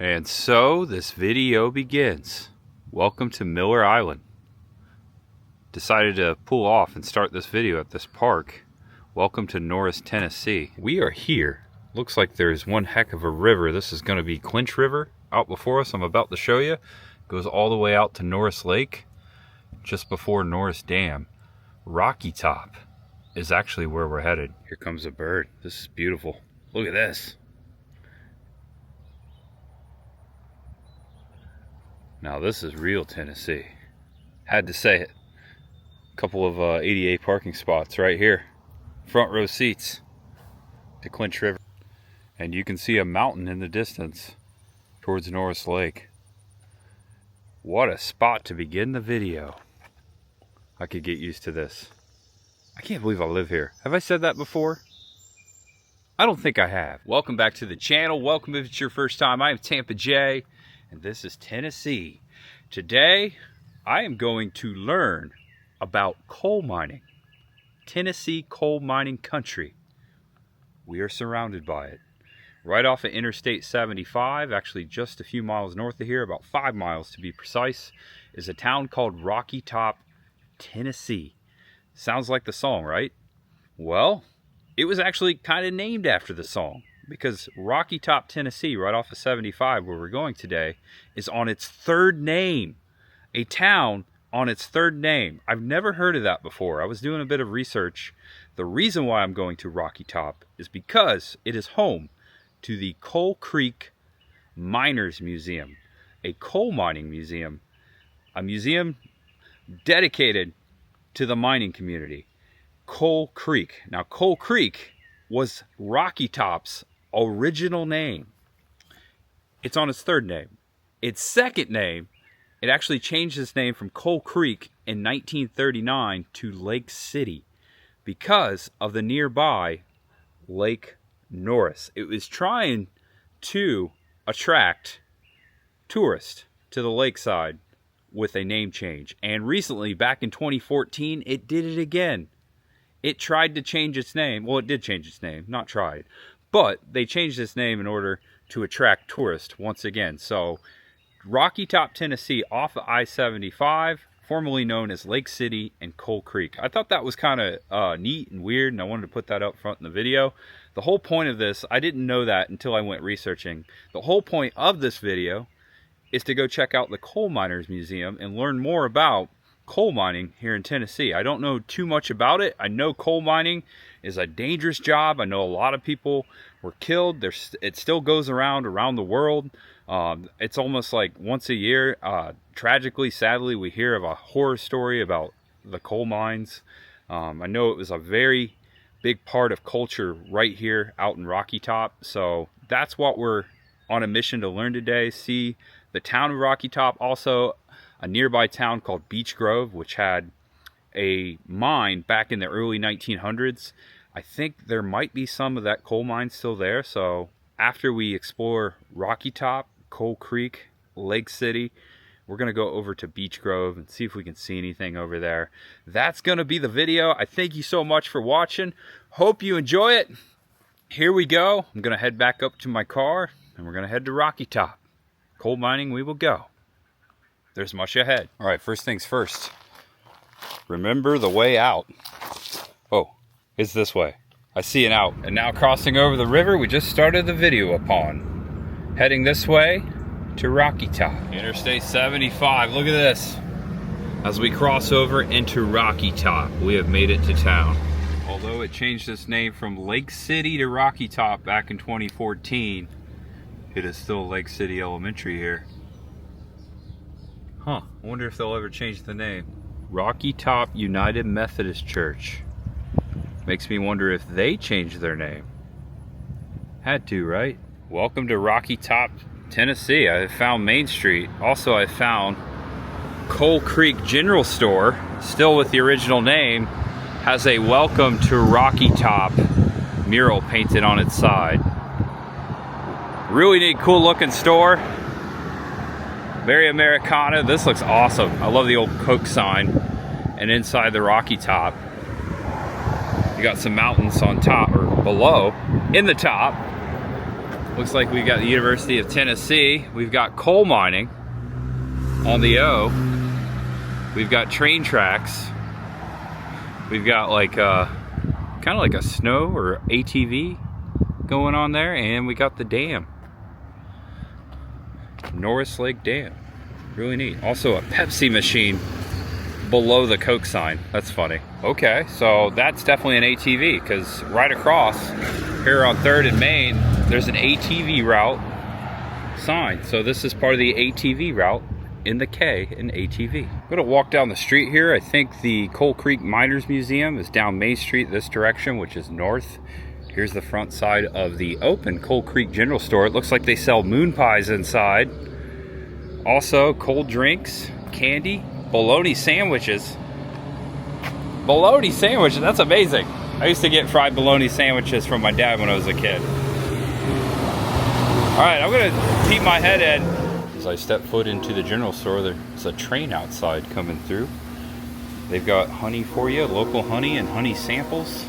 And so this video begins. Welcome to Miller Island. Decided to pull off and start this video at this park. Welcome to Norris, Tennessee. We are here. Looks like there's one heck of a river. This is going to be Clinch River out before us. I'm about to show you. Goes all the way out to Norris Lake, just before Norris Dam. Rocky Top is actually where we're headed. Here comes a bird. This is beautiful. Look at this. Now this is real Tennessee. Had to say it. A couple of ADA parking spots right here. Front row seats to Clinch River. And you can see a mountain in the distance towards Norris Lake. What a spot to begin the video. I could get used to this. I can't believe I live here. Have I said that before? I don't think I have. Welcome back to the channel. Welcome if it's your first time. I am Tampa J, and this is Tennessee. Today, I am going to learn about coal mining. Tennessee coal mining country. We are surrounded by it. Right off of Interstate 75, actually just a few miles north of here, about 5 miles to be precise, is a town called Rocky Top, Tennessee. Sounds like the song, right? Well, it was actually kind of named after the song, because Rocky Top, Tennessee, right off of 75, where we're going today, is on its third name. A town on its third name. I've never heard of that before. I was doing a bit of research. The reason why I'm going to Rocky Top is because it is home to the Coal Creek Miners Museum, a coal mining museum, a museum dedicated to the mining community. Coal Creek. Now, Coal Creek was Rocky Top's original name. It's on its third name. Its second name, it actually changed its name from Coal Creek in 1939 to Lake City because of the nearby Lake Norris. It was trying to attract tourists to the lakeside with a name change. And recently, back in 2014, it did it again. It tried to change its name. Well, it did change its name, not tried. But they changed its name in order to attract tourists once again. So, Rocky Top, Tennessee, off of I-75, formerly known as Lake City and Coal Creek. I thought that was kind of neat and weird, and I wanted to put that up front in the video. The whole point of this, I didn't know that until I went researching. The whole point of this video is to go check out the Coal Miners Museum and learn more about coal mining here in Tennessee. I don't know too much about it. I know coal mining is a dangerous job. I know a lot of people were killed. It still goes around the world. It's almost like once a year, tragically, sadly, we hear of a horror story about the coal mines. I know it was a very big part of culture right here out in Rocky Top. So that's what we're on a mission to learn today. See the town of Rocky Top, also a nearby town called Beech, which had a mine back in the early 1900s. I think there might be some of that coal mine still there. So after we explore Rocky Top, Coal Creek, Lake City, we're going to go over to Beech and see if we can see anything over there. That's going to be the video. I thank you so much for watching. Hope you enjoy it. Here we go. I'm going to head back up to my car, and we're going to head to Rocky Top. Coal mining we will go. There's much ahead. All right, first things first. Remember the way out. Oh, it's this way. I see an out. And now crossing over the river we just started the video upon. Heading this way to Rocky Top. Interstate 75, look at this. As we cross over into Rocky Top, we have made it to town. Although it changed its name from Lake City to Rocky Top back in 2014, it is still Lake City Elementary here. Huh, I wonder if they'll ever change the name. Rocky Top United Methodist Church. Makes me wonder if they changed their name. Had to, right? Welcome to Rocky Top, Tennessee. I found Main Street. Also, I found Coal Creek General Store, still with the original name, has a welcome to Rocky Top mural painted on its side. Really neat, cool looking store. Very Americana. This looks awesome. I love the old Coke sign. And inside the Rocky Top, you got some mountains on top, or below, in the top. Looks like we've got the University of Tennessee. We've got coal mining on the O. We've got train tracks. We've got like kind of like a snow or ATV going on there, and we got the dam, Norris Lake Dam. Really neat. Also a Pepsi machine below the Coke sign. That's funny. Okay, so that's definitely an ATV, because right across here on 3rd and Main, there's an ATV route sign. So this is part of the ATV route in the K in ATV. I'm gonna walk down the street here. I think the Coal Creek Miners Museum is down Main Street this direction, which is north. Here's the front side of the open Coal Creek General Store. It looks like they sell moon pies inside. Also cold drinks, candy, bologna sandwiches. Bologna sandwiches, that's amazing. I used to get fried bologna sandwiches from my dad when I was a kid. All right, I'm gonna peek my head in. As I step foot into the general store, there's a train outside coming through. They've got honey for you, local honey and honey samples.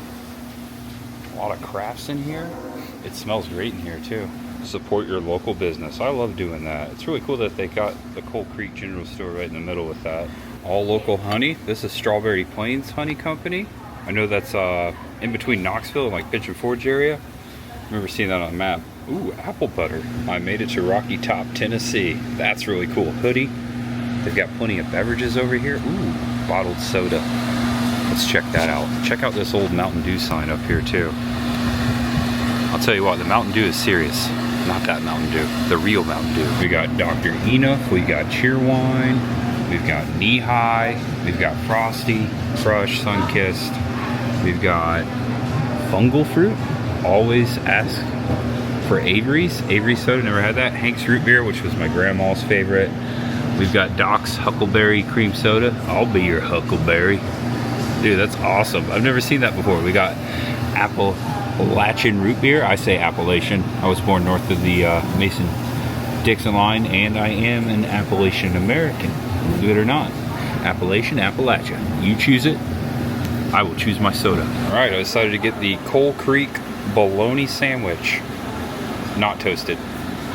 A lot of crafts in here. It smells great in here too. Support your local business. I love doing that. It's really cool that they got the Coal Creek General Store right in the middle with that. All local honey. This is Strawberry Plains Honey Company. I know that's in between Knoxville and like Pigeon Forge area. I remember seeing that on the map. Ooh, apple butter. I made it to Rocky Top, Tennessee. That's really cool. Hoodie. They've got plenty of beverages over here. Ooh, bottled soda. Let's check that out. Check out this old Mountain Dew sign up here too. I'll tell you what, the Mountain Dew is serious. Not that Mountain Dew, the real Mountain Dew. We got Dr. Enough, we got Cheerwine, we've got Knee High, we've got Frosty, Crush, Sunkissed, we've got Fungal Fruit. Always ask for Avery's. Avery soda, never had that. Hank's Root Beer, which was my grandma's favorite. We've got Doc's Huckleberry Cream Soda. I'll be your Huckleberry. Dude, that's awesome. I've never seen that before. We got Appalachian Root Beer. I say Appalachian. I was born north of the Mason-Dixon line, and I am an Appalachian American. Believe it or not. Appalachian, Appalachia. You choose it. I will choose my soda. All right, I decided to get the Coal Creek bologna sandwich. Not toasted.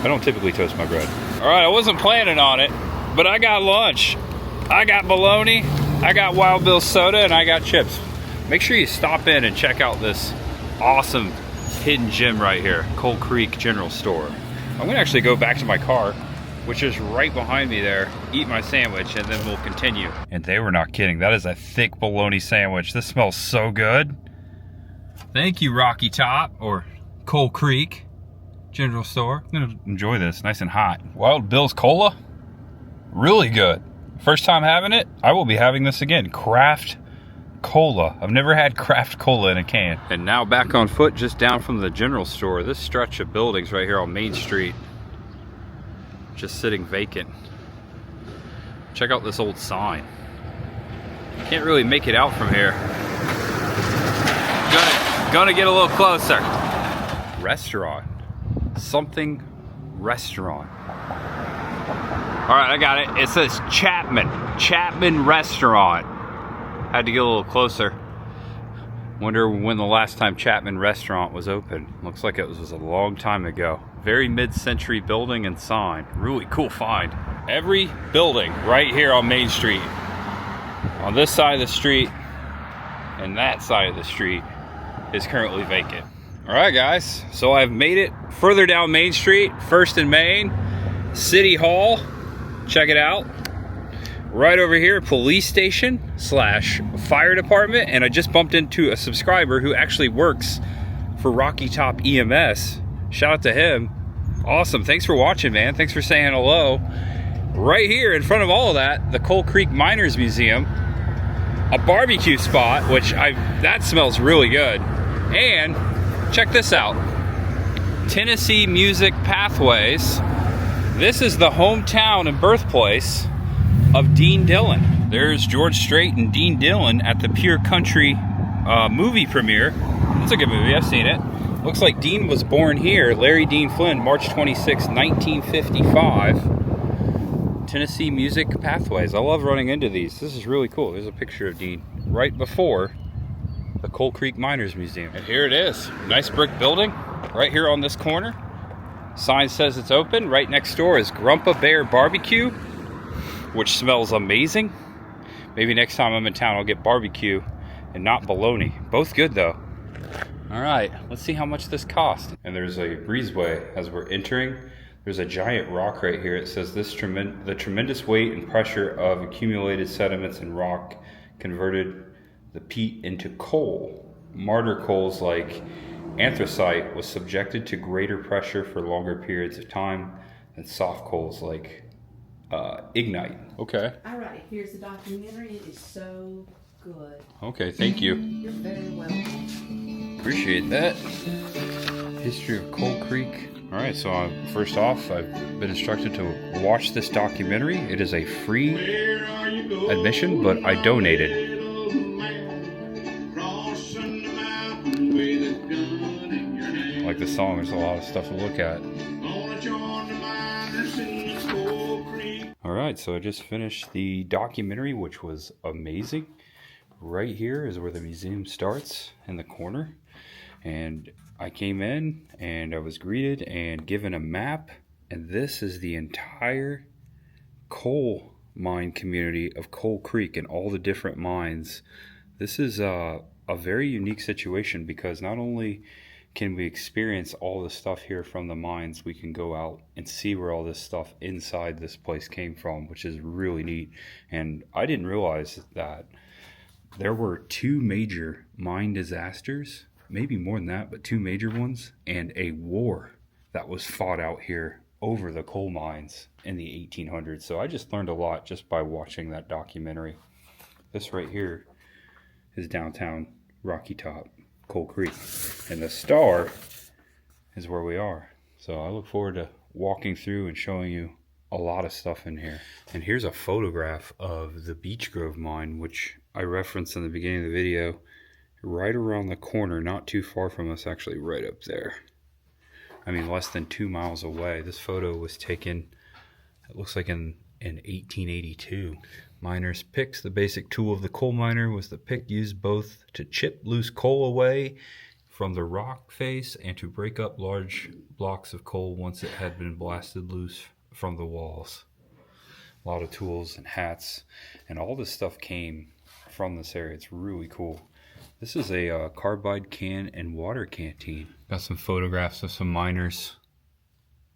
I don't typically toast my bread. All right, I wasn't planning on it, but I got lunch. I got bologna, I got Wild Bill soda, and I got chips. Make sure you stop in and check out this awesome hidden gem right here, Coal Creek General Store. I'm gonna actually go back to my car, which is right behind me there, eat my sandwich, and then we'll continue. And they were not kidding. That is a thick bologna sandwich. This smells so good. Thank you, Rocky Top, or Coal Creek General Store. I'm gonna enjoy this, nice and hot. Wild Bill's Cola, really good. First time having it, I will be having this again. Craft Cola. I've never had craft cola in a can. And now back on foot, just down from the general store. This stretch of buildings right here on Main Street, just sitting vacant. Check out this old sign. Can't really make it out from here. Gonna get a little closer. Restaurant. Something restaurant. All right, I got it. It says Chapman Restaurant. Had to get a little closer. Wonder when the last time Chapman Restaurant was open. Looks like it was a long time ago. Very mid-century building and sign. Really cool find. Every building right here on Main Street, on this side of the street and that side of the street, is currently vacant. All right, guys, so I've made it further down Main Street, 1st and Main, City Hall. Check it out. Right over here, police station / fire department, and I just bumped into a subscriber who actually works for Rocky Top EMS. Shout out to him. Awesome, thanks for watching, man. Thanks for saying hello. Right here in front of all of that, the Coal Creek Miners Museum, a barbecue spot, which that smells really good. And check this out, Tennessee Music Pathways. This is the hometown and birthplace of Dean Dillon. There's George Strait and Dean Dillon at the Pure Country movie premiere. It's a good movie, I've seen it. Looks like Dean was born here, Larry Dean Flynn, March 26, 1955. Tennessee Music Pathways. I love running into these. This is really cool. There's a picture of Dean right before the Coal Creek Miners Museum. And here it is. Nice brick building right here on this corner. Sign says it's open. Right next door is Grumpa Bear Barbecue, which smells amazing. Maybe next time I'm in town I'll get barbecue and not bologna. Both good though. All right, let's see how much this costs. And there's a breezeway as we're entering. There's a giant rock right here. It says the tremendous weight and pressure of accumulated sediments and rock converted the peat into coal. Martyr coals like anthracite was subjected to greater pressure for longer periods of time than soft coals like ignite. Okay. All right, here's the documentary. It is so good. Okay, thank you. You're very welcome. Appreciate that. History of Coal Creek. All right, so first off, I've been instructed to watch this documentary. It is a free admission, but I donated. Like the song, there's a lot of stuff to look at. Alright, so I just finished the documentary, which was amazing. Right here is where the museum starts, in the corner. And I came in and I was greeted and given a map. And this is the entire coal mine community of Coal Creek and all the different mines. This is a very unique situation because not only can we experience all the stuff here from the mines, we can go out and see where all this stuff inside this place came from, which is really neat. And I didn't realize that there were 2 major mine disasters, maybe more than that, but 2 major ones, and a war that was fought out here over the coal mines in the 1800s. So I just learned a lot just by watching that documentary. This right here is downtown Rocky Top, Coal Creek, and the star is where we are. So I look forward to walking through and showing you a lot of stuff in here. And here's a photograph of the Beech Grove mine, which I referenced in the beginning of the video, right around the corner, not too far from us, actually right up there. I mean, less than 2 miles away. This photo was taken, it looks like in 1882. Miner's picks. The basic tool of the coal miner was the pick used both to chip loose coal away from the rock face and to break up large blocks of coal once it had been blasted loose from the walls. A lot of tools and hats, and all this stuff came from this area. It's really cool. This is a carbide can and water canteen. Got some photographs of some miners.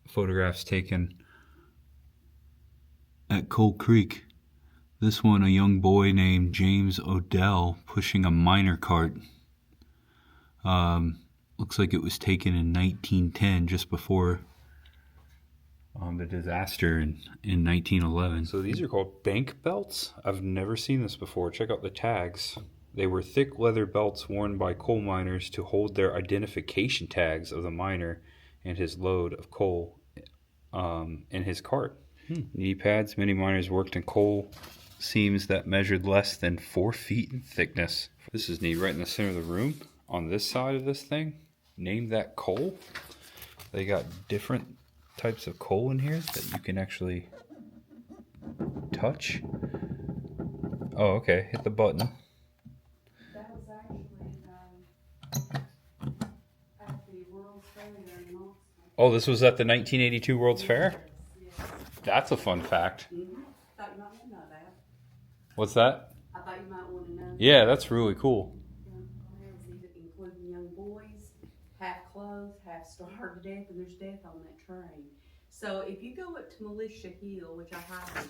Photographs taken at Coal Creek. This one, a young boy named James Odell pushing a miner cart. Looks like it was taken in 1910, just before the disaster in 1911. So these are called bank belts. I've never seen this before. Check out the tags. They were thick leather belts worn by coal miners to hold their identification tags of the miner and his load of coal in his cart. Knee pads. Many miners worked in coal seams that measured less than 4 feet in thickness. This is neat. Right in the center of the room, on this side of this thing, name that coal. They got different types of coal in here that you can actually touch. Oh, okay. Hit the button. That was actually at the World's Fair there in Austin. Oh, this was at the 1982 World's Fair? Yes. That's a fun fact. Mm-hmm. Thought you might want to know that. What's that? I thought you might want to know. Yeah, that's really cool. Including young boys, half clothed, half starved to death, and there's death on that train. So if you go up to Militia Hill, which I highly...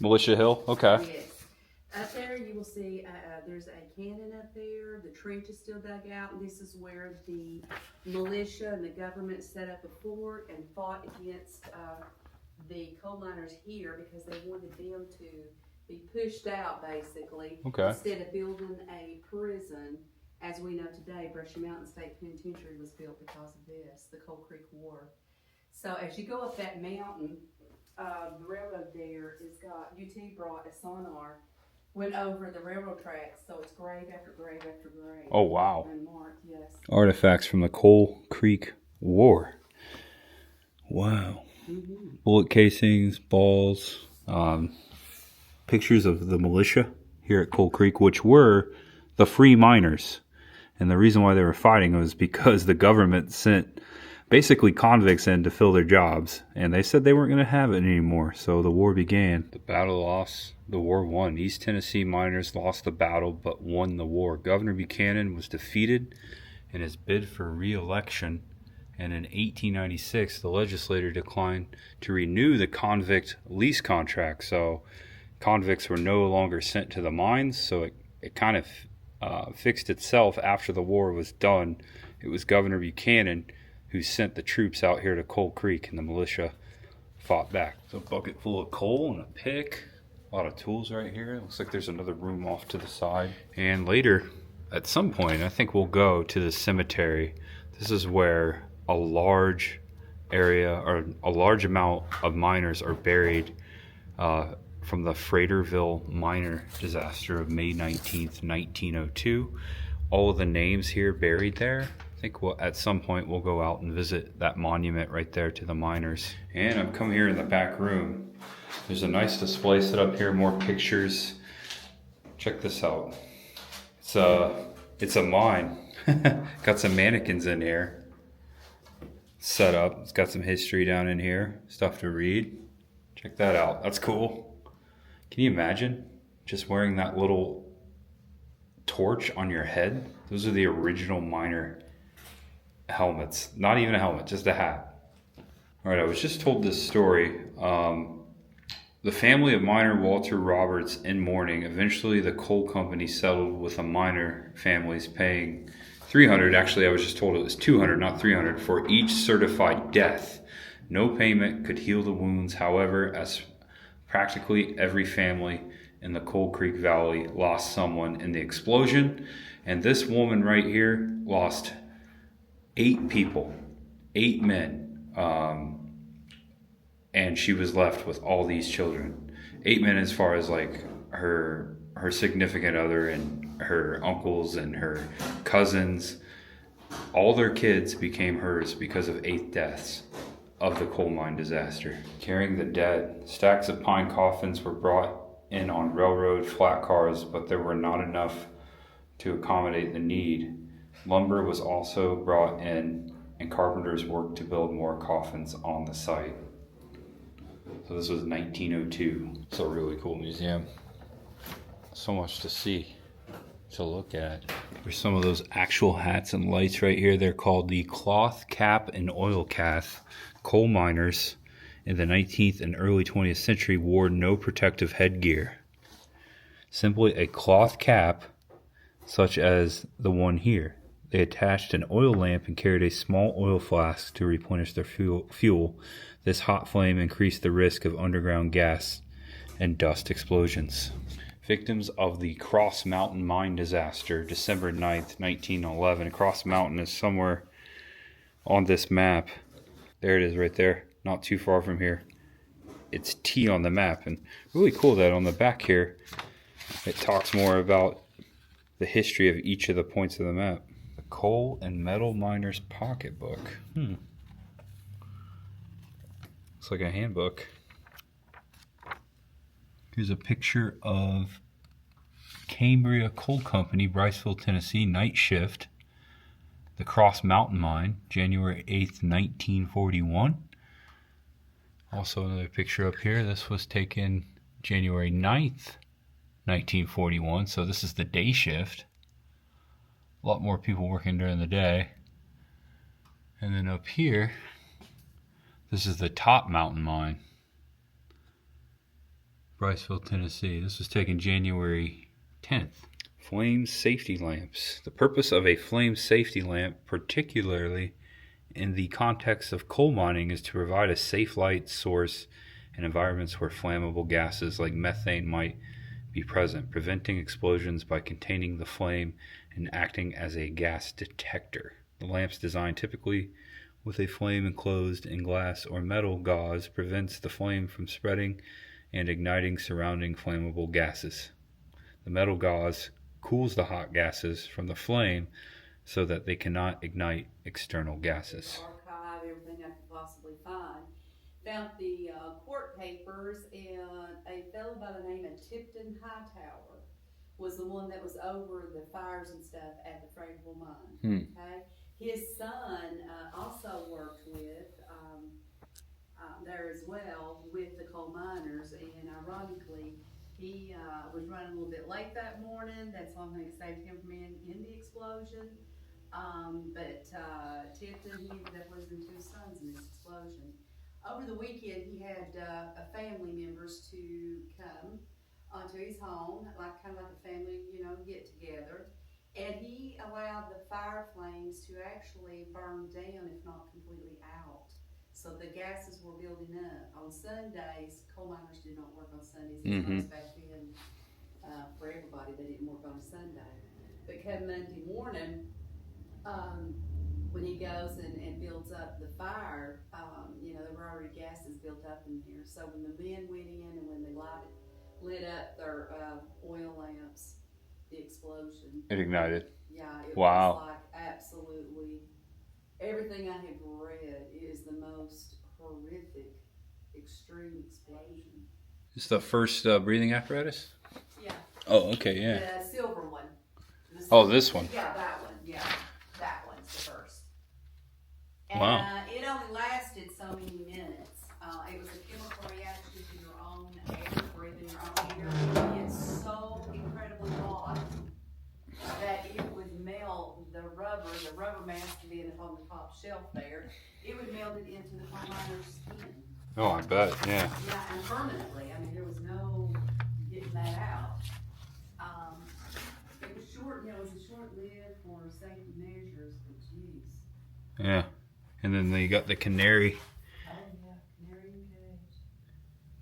Militia Hill? Okay. Yes. Up there you will see there's a cannon up there. The trench is still dug out. And this is where the militia and the government set up a fort and fought against the coal miners here because they wanted them to be pushed out, basically. Okay. Instead of building a prison, as we know today, Brushy Mountain State Penitentiary was built because of this, the Coal Creek War. So as you go up that mountain, the railroad there has got, UT brought a sonar, went over the railroad tracks, so it's grave after grave after grave. Oh, wow. And marked, yes. Artifacts from the Coal Creek War. Wow. Mm-hmm. Bullet casings, balls, pictures of the militia here at Coal Creek, which were the free miners. And the reason why they were fighting was because the government sent basically convicts in to fill their jobs, and they said they weren't going to have it anymore, so the war began. The battle lost, the war won. East Tennessee miners lost the battle but won the war. Governor Buchanan was defeated in his bid for re-election, and in 1896 the legislature declined to renew the convict lease contract, so convicts were no longer sent to the mines, so it kind of fixed itself after the war was done. It was Governor Buchanan who sent the troops out here to Coal Creek, and the militia fought back. So a bucket full of coal and a pick, a lot of tools right here. Looks like there's another room off to the side. And later, at some point, I think we'll go to the cemetery. This is where a large area, or a large amount of miners are buried from the Fraterville miner disaster of May 19th, 1902. All of the names here buried there. I think at some point we'll go out and visit that monument right there to the miners. And I've come here in the back room. There's a nice display set up here, more pictures. Check this out. It's a mine. Got some mannequins in here set up. It's got some history down in here, stuff to read. Check that out. That's cool. Can you imagine just wearing that little torch on your head? Those are the original miner helmets. Not even a helmet, just a hat. All right, I was just told this story. The family of miner Walter Roberts in mourning. Eventually, the coal company settled with the miner families, paying $300. Actually, I was just told it was $200, not $300, for each certified death. No payment could heal the wounds. However, as practically every family in the Coal Creek Valley lost someone in the explosion, and this woman right here lost 8 people, 8 men, and she was left with all these children. 8 men as far as like her significant other and her uncles and her cousins. All their kids became hers because of 8 deaths of the coal mine disaster. Carrying the dead, stacks of pine coffins were brought in on railroad flat cars, but there were not enough to accommodate the need. Lumber was also brought in, and carpenters worked to build more coffins on the site. So this was 1902. It's a really cool museum. So much to see, to look at. There's some of those actual hats and lights right here. They're called the cloth cap and oil cath. Coal miners in the 19th and early 20th century wore no protective headgear. Simply a cloth cap, such as the one here. They attached an oil lamp and carried a small oil flask to replenish their fuel. This hot flame increased the risk of underground gas and dust explosions. Victims of the Cross Mountain mine disaster, December 9th, 1911. Cross Mountain is somewhere on this map. There it is right there, not too far from here. It's T on the map, and really cool that on the back here, it talks more about the history of each of the points of the map. The Coal and Metal Miner's Pocketbook. Looks like a handbook. Here's a picture of Cambria Coal Company, Bryceville, Tennessee, night shift. The Cross Mountain Mine, January 8th, 1941. Also another picture up here. This was taken January 9th, 1941. So this is the day shift. A lot more people working during the day. And then up here, this is the Top Mountain Mine, Bryceville, Tennessee. This was taken January 10th. Flame safety lamps. The purpose of a flame safety lamp, particularly in the context of coal mining, is to provide a safe light source in environments where flammable gases like methane might be present, preventing explosions by containing the flame and acting as a gas detector. The lamp's design, typically with a flame enclosed in glass or metal gauze, prevents the flame from spreading and igniting surrounding flammable gases. The metal gauze cools the hot gases from the flame so that they cannot ignite external gases. Archive everything I could possibly find. Found the court papers, and a fellow by the name of Tipton Hightower was the one that was over the fires and stuff at the Freigherville mine. Okay, His son also worked with there as well with the coal miners, and ironically, he was running a little bit late that morning. That's the only thing that saved him from in the explosion. But Tipton, he ended up losing 2 sons in this explosion. Over the weekend, he had family members to come onto his home, like kind of like a family, get together. And he allowed the fire flames to actually burn down, if not completely out. So the gases were building up. On Sundays, coal miners did not work on Sundays. It was back then for everybody. They didn't work on a Sunday. But come Monday morning, when he goes and builds up the fire, there were already gases built up in here. So when the men went in and when they lit up their oil lamps, the explosion. It ignited. Yeah, it Wow. was like absolutely everything I have read is the most horrific, extreme explosion. It's the first breathing apparatus? Yeah. Oh, okay, yeah. The silver one. Oh, this one. Yeah, that one. Yeah, that one's the first. And Wow. it only lasted so many minutes. It was a chemical reaction to your own air, breathing your own air. It's so incredibly hot that it would melt the rubber mask being up on the top shelf there, it would melt it into the coal miner's skin. Oh, I bet, yeah. Yeah, and permanently. I mean, there was no getting that out. It was short, it was a short lived for safety measures, but geez. Yeah. And then you got the canary. Oh yeah, canary in the cage.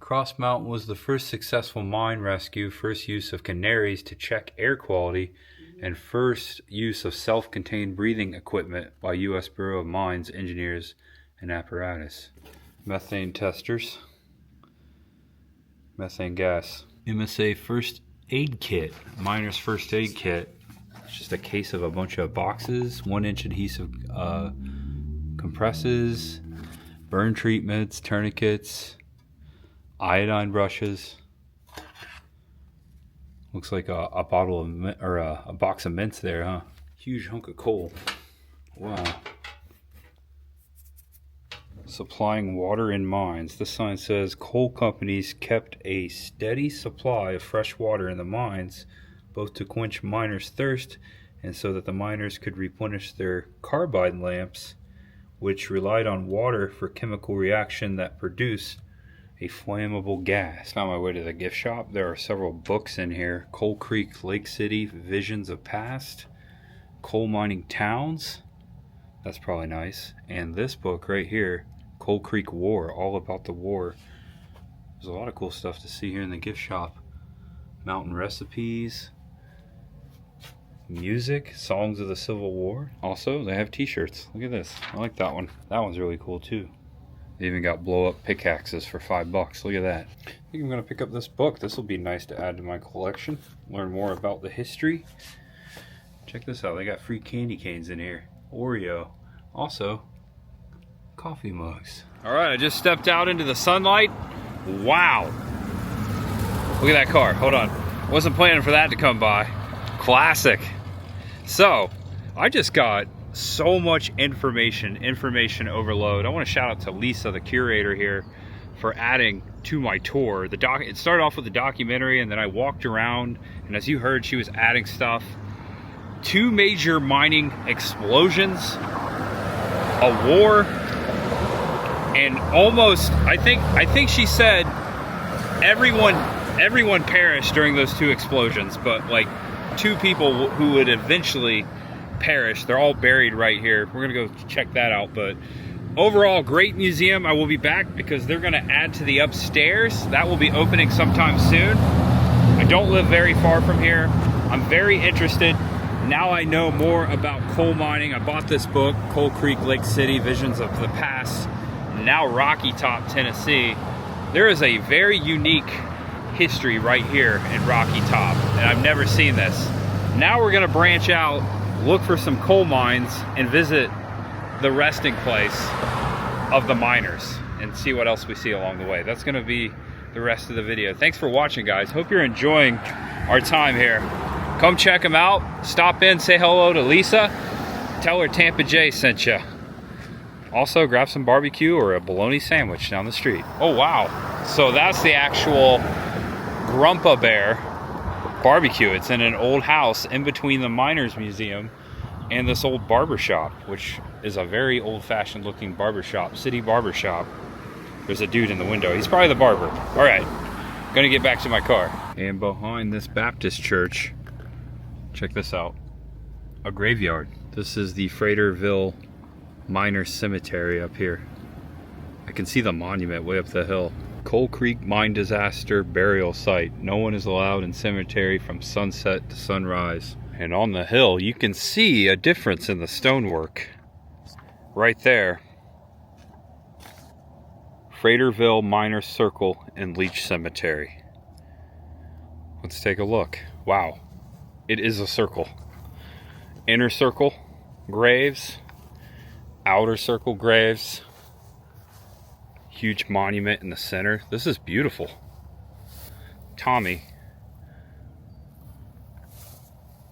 Cross Mountain was the first successful mine rescue, first use of canaries to check air quality, and first use of self-contained breathing equipment by U.S. Bureau of Mines engineers and apparatus. Methane testers. Methane gas. MSA first aid kit. Miner's first aid kit. It's just a case of a bunch of boxes, 1-inch adhesive compresses, burn treatments, tourniquets, iodine brushes. Looks like a bottle of or a box of mints there, huh? Huge hunk of coal. Wow. Supplying water in mines. This sign says coal companies kept a steady supply of fresh water in the mines, both to quench miners' thirst and so that the miners could replenish their carbide lamps, which relied on water for chemical reaction that produced a flammable gas. Found my way to the gift shop. There are several books in here. Coal Creek, Lake City, Visions of Past, Coal Mining Towns. That's probably nice. And this book right here, Coal Creek War, all about the war. There's a lot of cool stuff to see here in the gift shop. Mountain recipes, music, songs of the Civil War. Also, they have t-shirts. Look at this. I like that one. That one's really cool too. They even got blow-up pickaxes for $5. Look at that. I think I'm going to pick up this book. This will be nice to add to my collection. Learn more about the history. Check this out. They got free candy canes in here. Oreo. Also, coffee mugs. Alright, I just stepped out into the sunlight. Wow. Look at that car. Hold on. Wasn't planning for that to come by. Classic. So, I just got so much information overload. I want to shout out to Lisa, the curator here, for adding to my tour. It started off with the documentary, and then I walked around, and as you heard, she was adding stuff. 2 major mining explosions, a war, and almost, I think she said everyone perished during those 2 explosions, but like 2 people who would eventually perish. They're all buried right here. We're gonna go check that out. But overall, great museum. I will be back because they're gonna add to the upstairs. That will be opening sometime soon. I don't live very far from here. I'm very interested. Now I know more about coal mining. I bought this book, Coal Creek, Lake City, Visions of the Past, now Rocky Top, Tennessee. There is a very unique history right here in Rocky Top, and I've never seen this. Now we're gonna branch out, look for some coal mines, and visit the resting place of the miners and see what else we see along the way. That's gonna be the rest of the video. Thanks for watching, guys. Hope you're enjoying our time here. Come check them out. Stop in, say hello to Lisa. Tell her Tampa J sent you. Also, grab some barbecue or a bologna sandwich down the street. Oh, wow. So that's the actual Grumpa Bear barbecue. It's in an old house in between the Miners Museum and this old barber shop, which is a very old-fashioned looking barber shop, city barber shop. There's a dude in the window. He's probably the barber. All right, gonna get back to my car. And behind this Baptist church, check this out, a graveyard. This is the Fraterville Miner Cemetery up here. I can see the monument way up the hill. Coal Creek Mine Disaster Burial Site. No one is allowed in cemetery from sunset to sunrise. And on the hill, you can see a difference in the stonework. Right there. Fraterville Miner Circle and Leech Cemetery. Let's take a look. Wow. It is a circle. Inner circle, graves. Outer circle, graves. Huge monument in the center. This is beautiful. Tommy,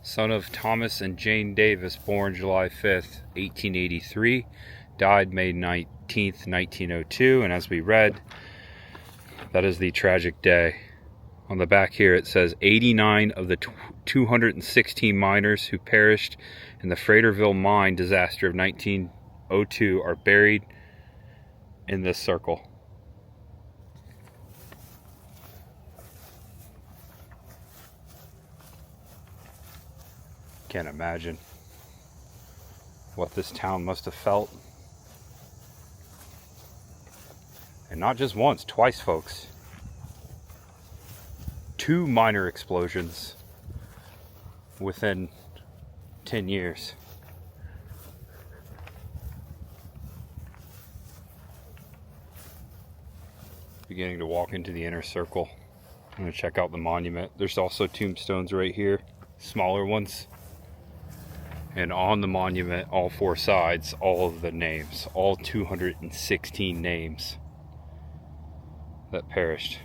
son of Thomas and Jane Davis, born July 5th, 1883, died May 19th, 1902, and as we read, that is the tragic day. On the back here it says 89 of the 216 miners who perished in the Fraterville mine disaster of 1902 are buried in this circle. Can't imagine what this town must have felt. And not just once, twice, folks. 2 miner explosions within 10 years. Beginning to walk into the inner circle. I'm going to check out the monument. There's also tombstones right here, smaller ones. And on the monument, all 4 sides, all of the names, all 216 names that perished.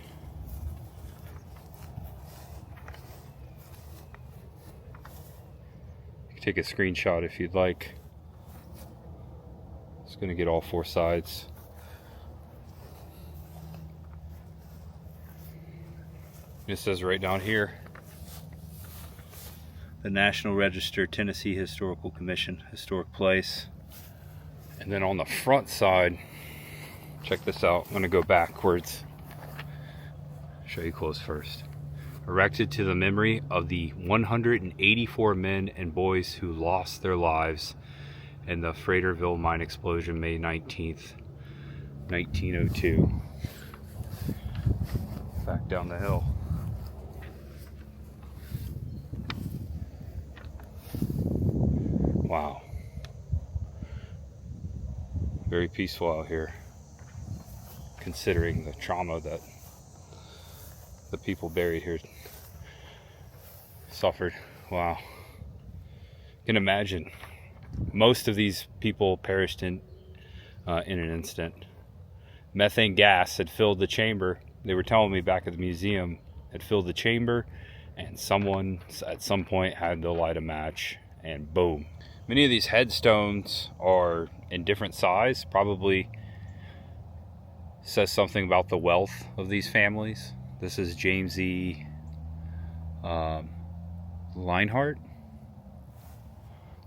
You can take a screenshot if you'd like. It's going to get all 4 sides. It says right down here, the National Register, Tennessee Historical Commission, historic place. And then on the front side, check this out. I'm going to go backwards. Show you close first. Erected to the memory of the 184 men and boys who lost their lives in the Fraterville mine explosion May 19th, 1902. Back down the hill. Wow. Very peaceful out here, considering the trauma that the people buried here suffered. Wow. You can imagine. Most of these people perished in an instant. Methane gas had filled the chamber. They were telling me back at the museum, had filled the chamber, and someone at some point had to light a match, and boom. Many of these headstones are in different size, probably says something about the wealth of these families. This is James E. Leinhart,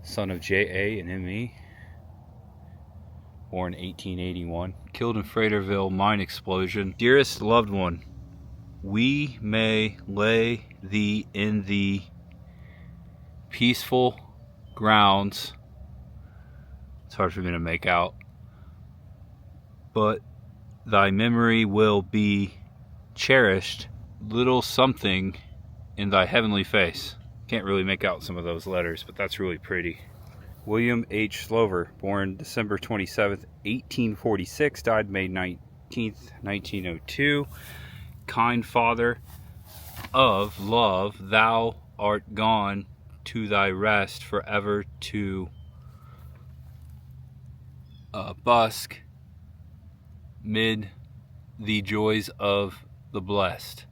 son of J.A. and M.E., born 1881, killed in Fraterville mine explosion. Dearest loved one, we may lay thee in the peaceful grounds. It's hard for me to make out, but thy memory will be cherished, little something in thy heavenly face. Can't really make out some of those letters, but that's really pretty. William H. Slover, born December 27th, 1846, died May 19th, 1902. Kind father of love, thou art gone to thy rest forever to busk mid the joys of the blessed.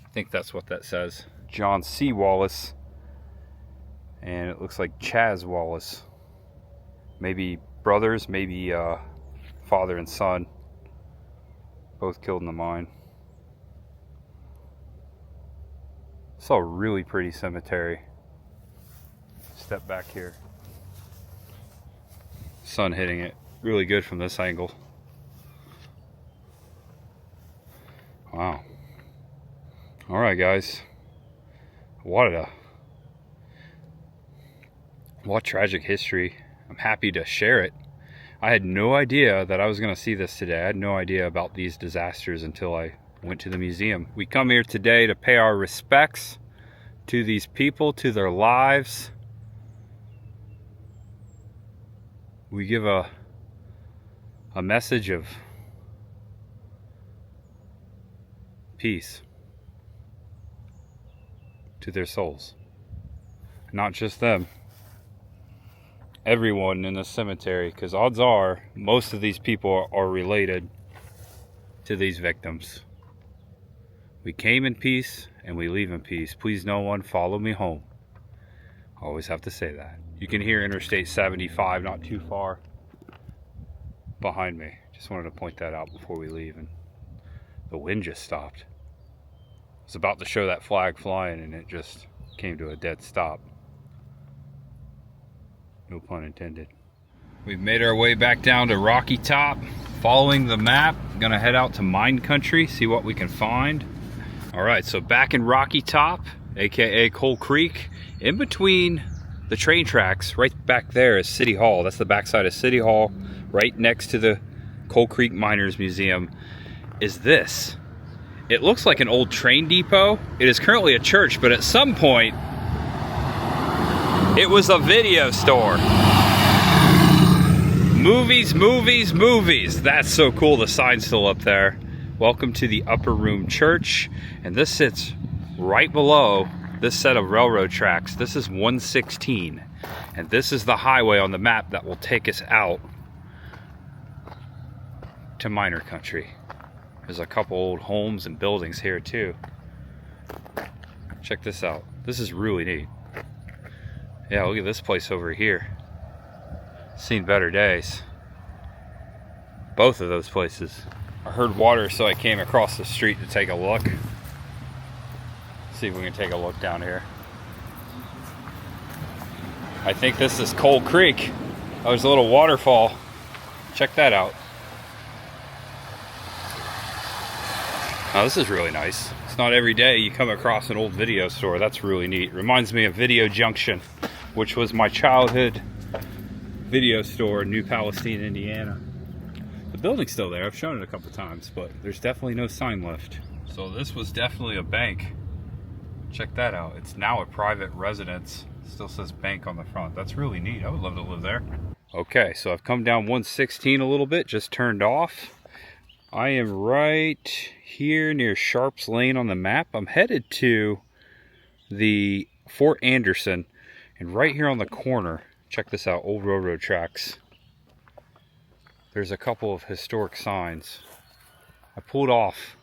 I think that's what that says. John C. Wallace, And it looks like Chaz Wallace. Maybe brothers, maybe father and son. Both killed in the mine. It's a really pretty cemetery. Step back here. Sun hitting it really good from this angle. Wow. Alright guys. What tragic history. I'm happy to share it. I had no idea that I was going to see this today. I had no idea about these disasters until I went to the museum. We come here today to pay our respects to these people, to their lives. We give a message of peace to their souls. Not just them. Everyone in the cemetery, because odds are most of these people are related to these victims. We came in peace and we leave in peace. Please no one follow me home. I always have to say that. You can hear Interstate 75 not too far behind me. Just wanted to point that out before we leave. And the wind just stopped. I was about to show that flag flying and it just came to a dead stop. No pun intended. We've made our way back down to Rocky Top. Following the map, gonna head out to mine country, see what we can find. All right, so back in Rocky Top, AKA Coal Creek, in between the train tracks, right back there is City Hall. That's the backside of City Hall, right next to the Coal Creek Miners Museum, is this. It looks like an old train depot. It is currently a church, but at some point, it was a video store. Movies, movies, movies. That's so cool, the sign's still up there. Welcome to the Upper Room Church. And this sits right below this set of railroad tracks. This is 116. And this is the highway on the map that will take us out to miner country. There's a couple old homes and buildings here too. Check this out. This is really neat. Yeah, look at this place over here. Seen better days. Both of those places. I heard water, so I came across the street to take a look. See if we can take a look down here. I think this is Coal Creek. Oh, there's a little waterfall. Check that out. Now this is really nice. It's not every day you come across an old video store. That's really neat. Reminds me of Video Junction, which was my childhood video store in New Palestine, Indiana. The building's still there. I've shown it a couple times, but there's definitely no sign left. So this was definitely a bank. Check that out. It's now a private residence. Still says bank on the front. That's really neat. I would love to live there. Okay, so I've come down 116 a little bit, just turned off. I am right here near Sharps Lane on the map. I'm headed to the Fort Anderson, and right here on the corner, check this out, old railroad tracks. There's a couple of historic signs. I pulled off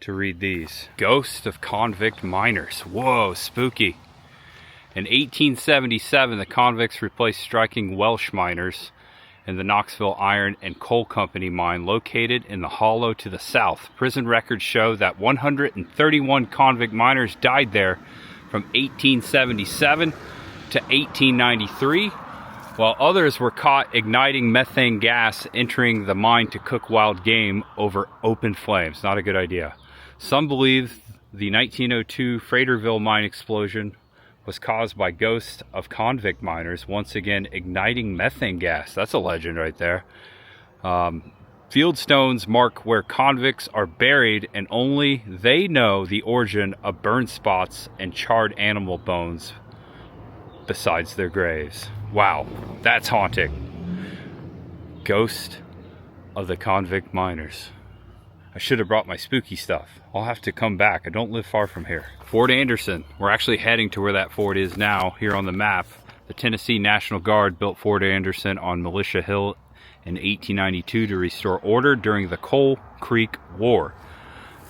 to read these. Ghost of convict miners. Whoa, spooky. In 1877, the convicts replaced striking Welsh miners in the Knoxville Iron and Coal Company mine located in the hollow to the south. Prison records show that 131 convict miners died there from 1877 to 1893, while others were caught igniting methane gas entering the mine to cook wild game over open flames. Not a good idea. Some believe the 1902 Fraterville mine explosion was caused by ghosts of convict miners once again igniting methane gas. That's a legend right there. Field stones mark where convicts are buried, and only they know the origin of burn spots and charred animal bones besides their graves. Wow, that's haunting. Ghost of the convict miners. I should have brought my spooky stuff. I'll have to come back. I don't live far from here. Fort Anderson. We're actually heading to where that fort is now, here on the map. The Tennessee National Guard built Fort Anderson on Militia Hill in 1892 to restore order during the Coal Creek War.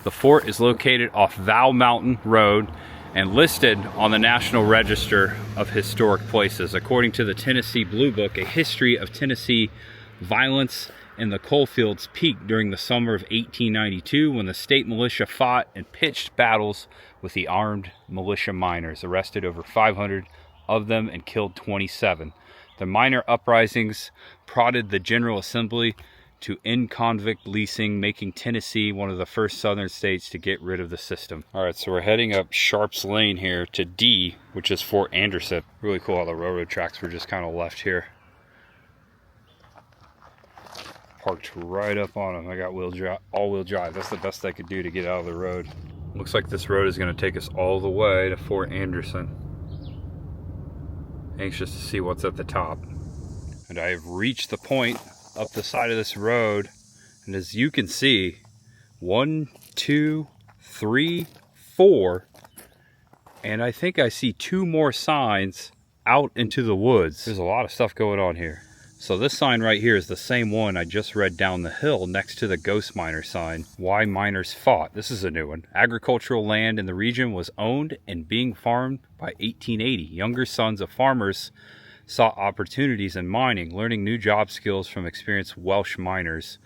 The fort is located off Val Mountain Road and listed on the National Register of Historic Places. According to the Tennessee Blue Book, a history of Tennessee violence in the coalfields peaked during the summer of 1892 when the state militia fought and pitched battles with the armed militia miners, arrested over 500 of them and killed 27. The miner uprisings prodded the General Assembly to end convict leasing, making Tennessee one of the first southern states to get rid of the system. All right, so we're heading up Sharps Lane here to D, which is Fort Anderson. Really cool how the railroad tracks were just kind of left here. Parked right up on them. I got all-wheel drive. That's the best I could do to get out of the road. Looks like this road is going to take us all the way to Fort Anderson. Anxious to see what's at the top. And I have reached the point up the side of this road, and as you can see, 1, 2, 3, 4, and I think I see 2 more signs out into the woods. There's a lot of stuff going on here. So this sign right here is the same one I just read down the hill next to the ghost miner sign. Why miners fought. This is a new one. Agricultural land in the region was owned and being farmed by 1880. Younger sons of farmers sought opportunities in mining, learning new job skills from experienced Welsh miners.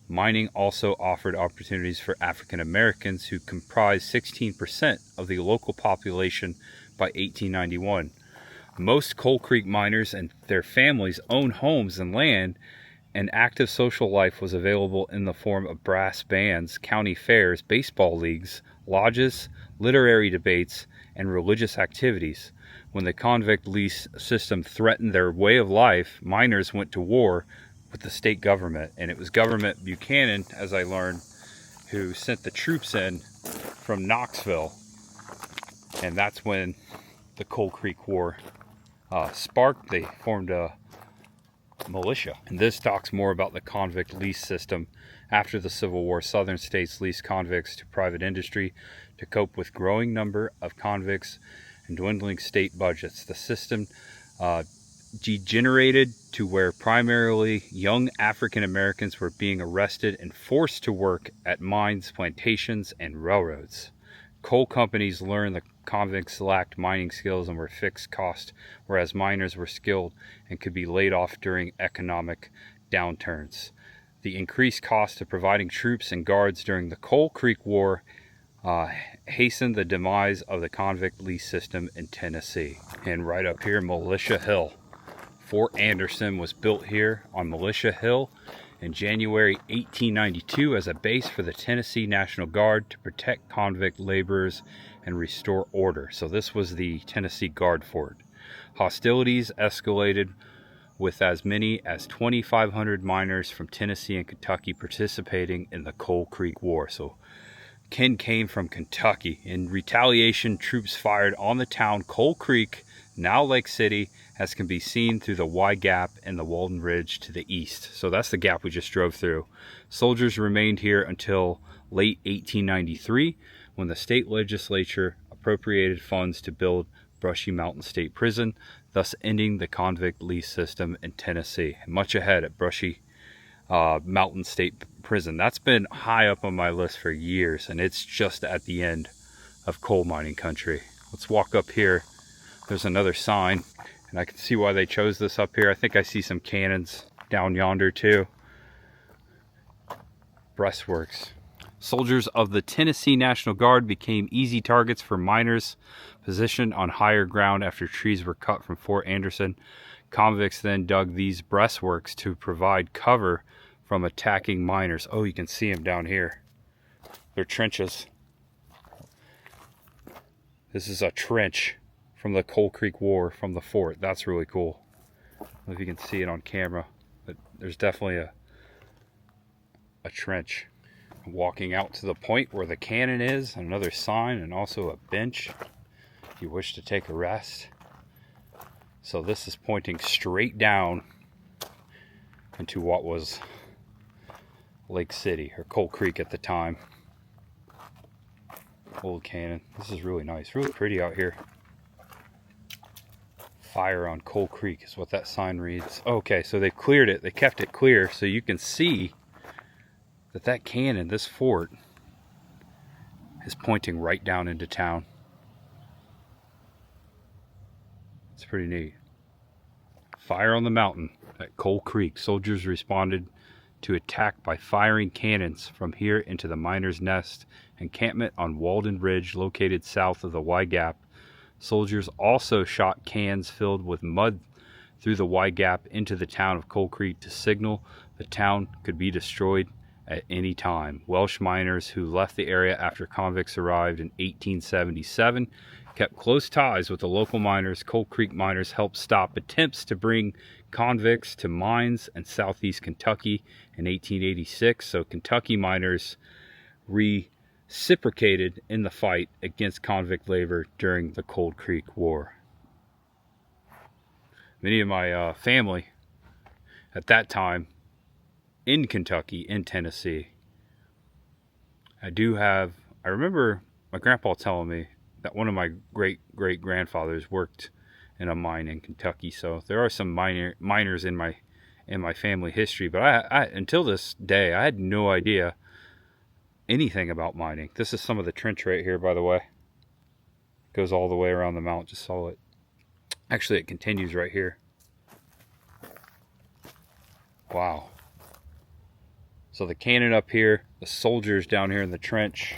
Mining also offered opportunities for African Americans, who comprised 16% of the local population by 1891. Most Coal Creek miners and their families owned homes and land, and active social life was available in the form of brass bands, county fairs, baseball leagues, lodges, literary debates, and religious activities. When the convict lease system threatened their way of life, miners went to war with the state government, and it was Government Buchanan, as I learned, who sent the troops in from Knoxville, and that's when the Coal Creek War sparked. They formed a militia, and this talks more about the convict lease system. After the Civil War, southern states leased convicts to private industry to cope with growing number of convicts and dwindling state budgets. The system degenerated to where primarily young African Americans were being arrested and forced to work at mines, plantations, and railroads. Coal companies learned the convicts lacked mining skills and were fixed cost, whereas miners were skilled and could be laid off during economic downturns. The increased cost of providing troops and guards during the Coal Creek War hastened the demise of the convict lease system in Tennessee. And right up here, Militia Hill. Fort Anderson was built here on Militia Hill in January 1892 as a base for the Tennessee National Guard to protect convict laborers and restore order. So this was the Tennessee Guard Fort. Hostilities escalated with as many as 2,500 miners from Tennessee and Kentucky participating in the Coal Creek War. So Ken came from Kentucky. In retaliation, troops fired on the town Coal Creek, now Lake City, as can be seen through the Y Gap and the Walden Ridge to the east. So that's the gap we just drove through. Soldiers remained here until late 1893, when the state legislature appropriated funds to build Brushy Mountain State Prison, thus ending the convict lease system in Tennessee. Much ahead at Brushy Mountain State Prison. That's been high up on my list for years, and it's just at the end of coal mining country. Let's walk up here. There's another sign, and I can see why they chose this up here. I think I see some cannons down yonder too. Breastworks. Soldiers of the Tennessee National Guard became easy targets for miners positioned on higher ground after trees were cut from Fort Anderson. Convicts then dug these breastworks to provide cover from attacking miners. Oh, you can see them down here. They're trenches. This is a trench from the Coal Creek War from the fort. That's really cool. I don't know if you can see it on camera, but there's definitely a trench. Walking out to the point where the cannon is, another sign, and also a bench if you wish to take a rest. So this is pointing straight down into what was Lake City, or Coal Creek at the time. Old cannon. This is really nice, really pretty out here. Fire on Coal Creek is what that sign reads. Okay, so they cleared it, they kept it clear, so you can see that cannon, this fort, is pointing right down into town. pretty neat. Fire on the mountain at Coal Creek. Soldiers responded to attack by firing cannons from here into the Miners' Nest encampment on Walden Ridge, located south of the Y Gap. Soldiers also shot cans filled with mud through the Y Gap into the town of Coal Creek to signal the town could be destroyed at any time. Welsh miners who left the area after convicts arrived in 1877 kept close ties with the local miners. Coal Creek miners helped stop attempts to bring convicts to mines in southeast Kentucky in 1886. So Kentucky miners reciprocated in the fight against convict labor during the Coal Creek War. Many of my family at that time in Kentucky, in Tennessee. I remember my grandpa telling me that one of my great-great-grandfathers worked in a mine in Kentucky. So there are some miners in my family history, but I until this day I had no idea anything about mining. This is some of the trench right here, by the way. It goes all the way around the mountain. Just saw it. Actually, it continues right here. Wow. So the cannon up here, the soldiers down here in the trench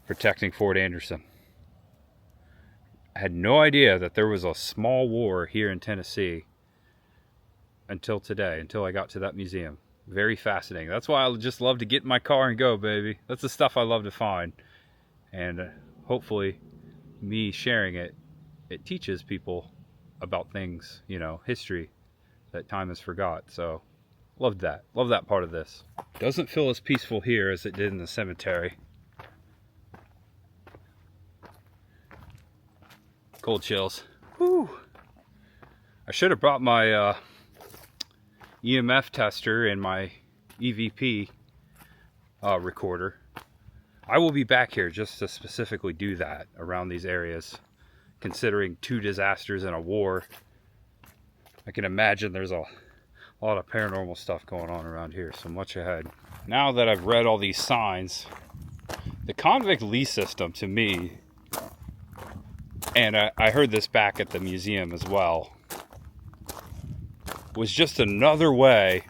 protecting Fort Anderson. I had no idea that there was a small war here in Tennessee until today, until I got to that museum. Very fascinating. That's why I just love to get in my car and go, baby. That's the stuff I love to find. And hopefully me sharing it, it teaches people about things, you know, history that time has forgot. So loved that. Love that part of this. Doesn't feel as peaceful here as it did in the cemetery. Cold chills. Whew. I should have brought my EMF tester and my EVP recorder. I will be back here just to specifically do that around these areas. Considering 2 disasters and a war, I can imagine there's a lot of paranormal stuff going on around here, so much ahead. Now that I've read all these signs, the convict lease system to me, and I heard this back at the museum as well, was just another way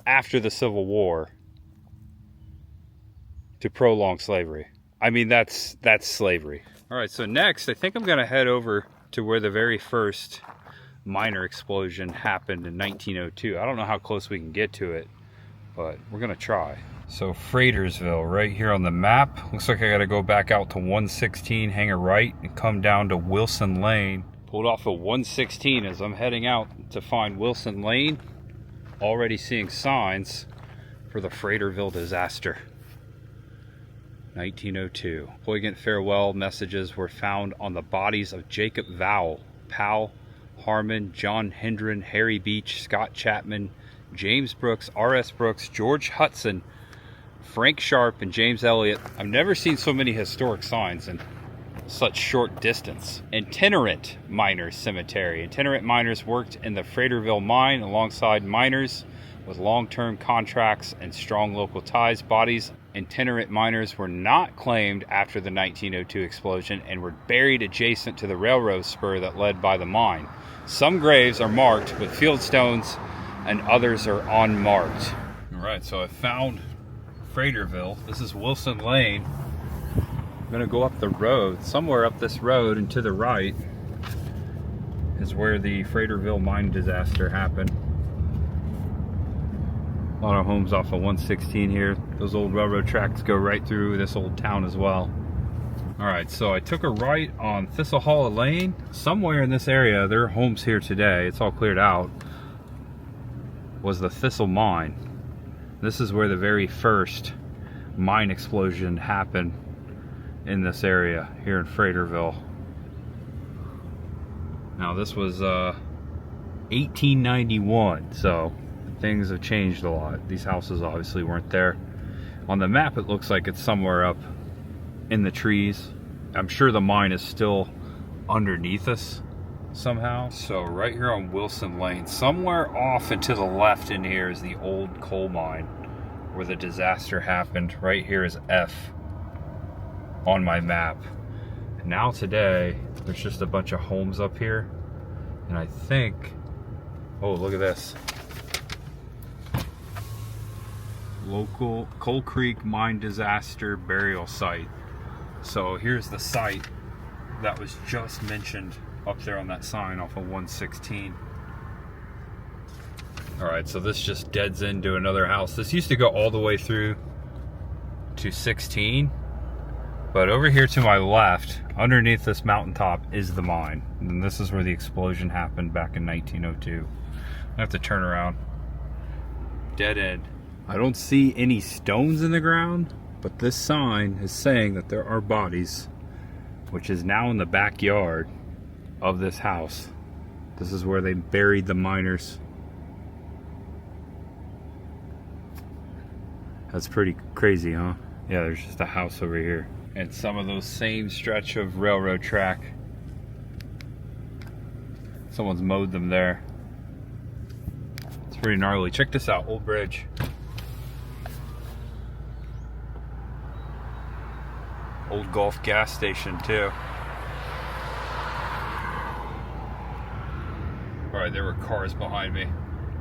after the Civil War to prolong slavery. I mean, that's slavery. All right, so next, I think I'm gonna head over to where the very first miner explosion happened in 1902. I don't know how close we can get to it, but we're gonna try. So Fraterville, right here on the map. Looks like I gotta go back out to 116, hang a right, and come down to Wilson Lane. Pulled off of 116 as I'm heading out to find Wilson Lane. Already seeing signs for the Fraterville disaster. 1902. Poignant farewell messages were found on the bodies of Jacob Vowell, Powell, Harmon, John Hendren, Harry Beech, Scott Chapman, James Brooks, R.S. Brooks, George Hudson, Frank Sharp, and James Elliott. I've never seen so many historic signs in such short distance. Itinerant Miners Cemetery. Itinerant miners worked in the Fraterville mine alongside miners with long-term contracts and strong local ties. Bodies itinerant miners were not claimed after the 1902 explosion and were buried adjacent to the railroad spur that led by the mine. Some graves are marked with field stones and others are unmarked. All right, so I found Fraterville. This is Wilson Lane. I'm gonna go up the road. Somewhere up this road and to the right is where the Fraterville mine disaster happened. A lot of homes off of 116 here. Those old railroad tracks go right through this old town as well. All right, so I took a right on Thistle Hollow Lane. Somewhere in this area, there are homes here today. It's all cleared out. Was the Thistle Mine. This is where the very first mine explosion happened in this area here in Fraterville. Now this was 1891, so things have changed a lot. These houses obviously weren't there. On the map it looks like it's somewhere up in the trees. I'm sure the mine is still underneath us somehow. So right here on Wilson Lane, somewhere off and to the left in here is the old coal mine where the disaster happened. Right here is F on my map. And now today, there's just a bunch of homes up here. And I think, oh, look at this. Local Coal Creek Mine Disaster Burial Site. So here's the site that was just mentioned up there on that sign off of 116. Alright, so this just deads into another house. This used to go all the way through to 16. But over here to my left, underneath this mountaintop, is the mine. And this is where the explosion happened back in 1902. I have to turn around. Dead end. I don't see any stones in the ground, but this sign is saying that there are bodies, which is now in the backyard of this house. This is where they buried the miners. That's pretty crazy, huh? Yeah, there's just a house over here. And some of those same stretch of railroad track. Someone's mowed them there. It's pretty gnarly. Check this out, old bridge. Old Gulf gas station too. Alright, there were cars behind me.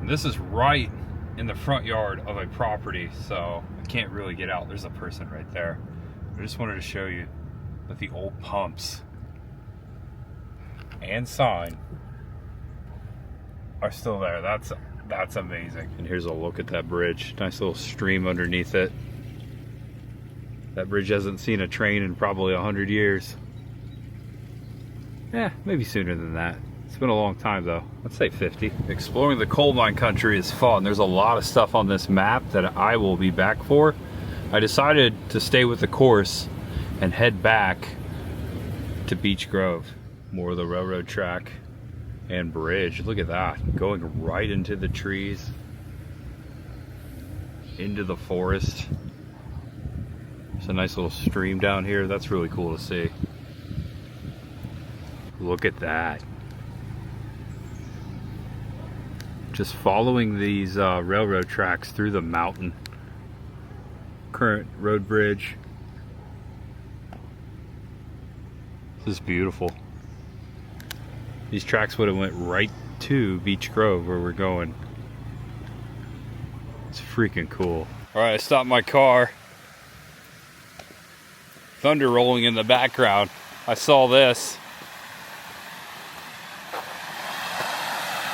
And this is right in the front yard of a property, so I can't really get out. There's a person right there. I just wanted to show you that the old pumps and sign are still there. That's amazing. And here's a look at that bridge. Nice little stream underneath it. That bridge hasn't seen a train in probably 100 years. Yeah, maybe sooner than that. It's been a long time though. Let's say 50. Exploring the coal mine country is fun. There's a lot of stuff on this map that I will be back for. I decided to stay with the course and head back to Beech Grove. More of the railroad track and bridge. Look at that. Going right into the trees. Into the forest. There's a nice little stream down here. That's really cool to see. Look at that. Just following these railroad tracks through the mountain. Current road bridge. This is beautiful. These tracks would have went right to Beech Grove where we're going. It's freaking cool. Alright, I stopped my car. Thunder rolling in the background. I saw this.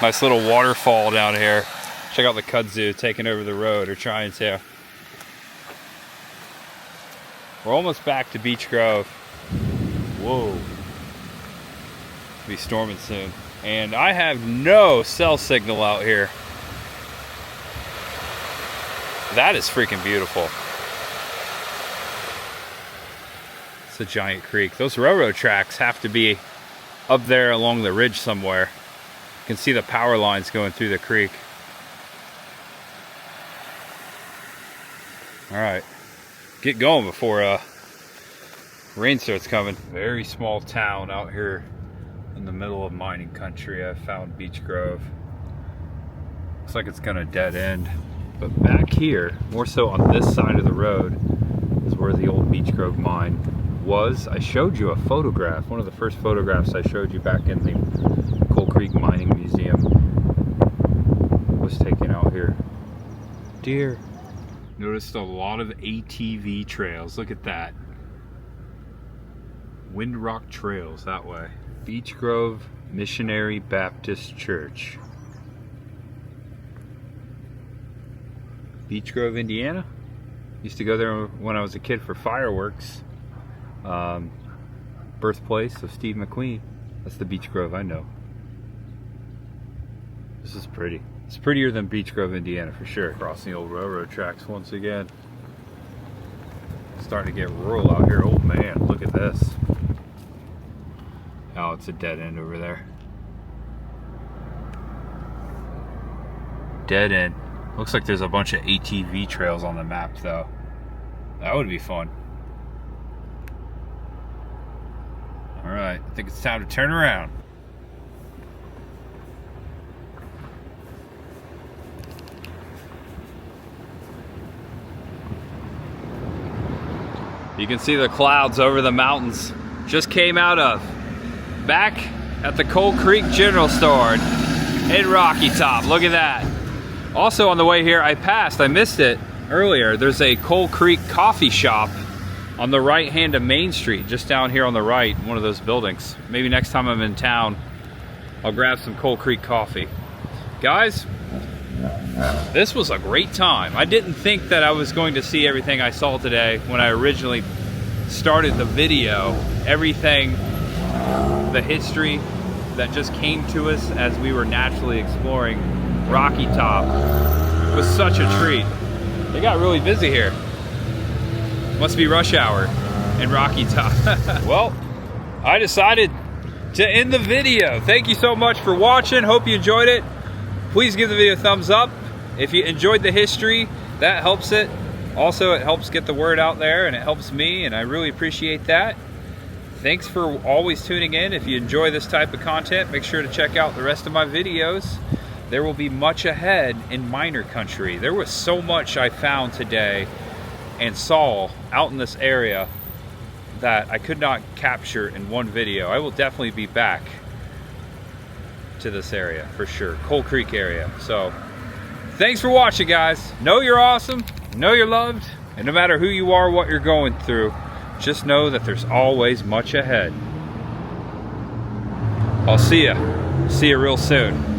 Nice little waterfall down here. Check out the kudzu taking over the road, or trying to. We're almost back to Beech Grove. Whoa. It'll be storming soon. And I have no cell signal out here. That is freaking beautiful. It's a giant creek. Those railroad tracks have to be up there along the ridge somewhere. You can see the power lines going through the creek. All right, get going before rain starts coming. Very small town out here in the middle of mining country. I found Beech Grove. Looks like it's gonna dead end. But back here, more so on this side of the road, is where the old Beech Grove mine was. I showed you a photograph, one of the first photographs I showed you back in the Coal Creek Mining Museum was taken out here. Deer. Noticed a lot of ATV trails. Look at that. Windrock Trails that way. Beech Grove Missionary Baptist Church. Beech Grove, Indiana. Used to go there when I was a kid for fireworks. Birthplace of Steve McQueen. That's the Beech Grove I know. This is pretty. It's prettier than Beech Grove, Indiana for sure. Crossing the old railroad tracks once again. Starting to get rural out here. Oh man, look at this. Oh, it's a dead end over there. Dead end. Looks like there's a bunch of ATV trails on the map though. That would be fun. Alright, I think it's time to turn around. You can see the clouds over the mountains. just came out of. Back at the Coal Creek General Store in Rocky Top. Look at that. Also on the way here, I missed it earlier. There's a Coal Creek coffee shop on the right hand of Main Street, just down here on the right, one of those buildings. Maybe next time I'm in town, I'll grab some Coal Creek coffee. Guys, this was a great time. I didn't think that I was going to see everything I saw today when I originally started the video. Everything, the history that just came to us as we were naturally exploring Rocky Top was such a treat. They got really busy here. Must be rush hour in Rocky Top. Well, I decided to end the video. Thank you so much for watching. Hope you enjoyed it. Please give the video a thumbs up. If you enjoyed the history, that helps it. Also, it helps get the word out there, and it helps me, and I really appreciate that. Thanks for always tuning in. If you enjoy this type of content, make sure to check out the rest of my videos. There will be much ahead in miner country. There was so much I found today and saw out in this area that I could not capture in one video. I will definitely be back to this area for sure, Coal Creek area. So thanks for watching, guys. Know you're awesome, know you're loved, and no matter who you are, what you're going through, just know that there's always much ahead. I'll see ya real soon.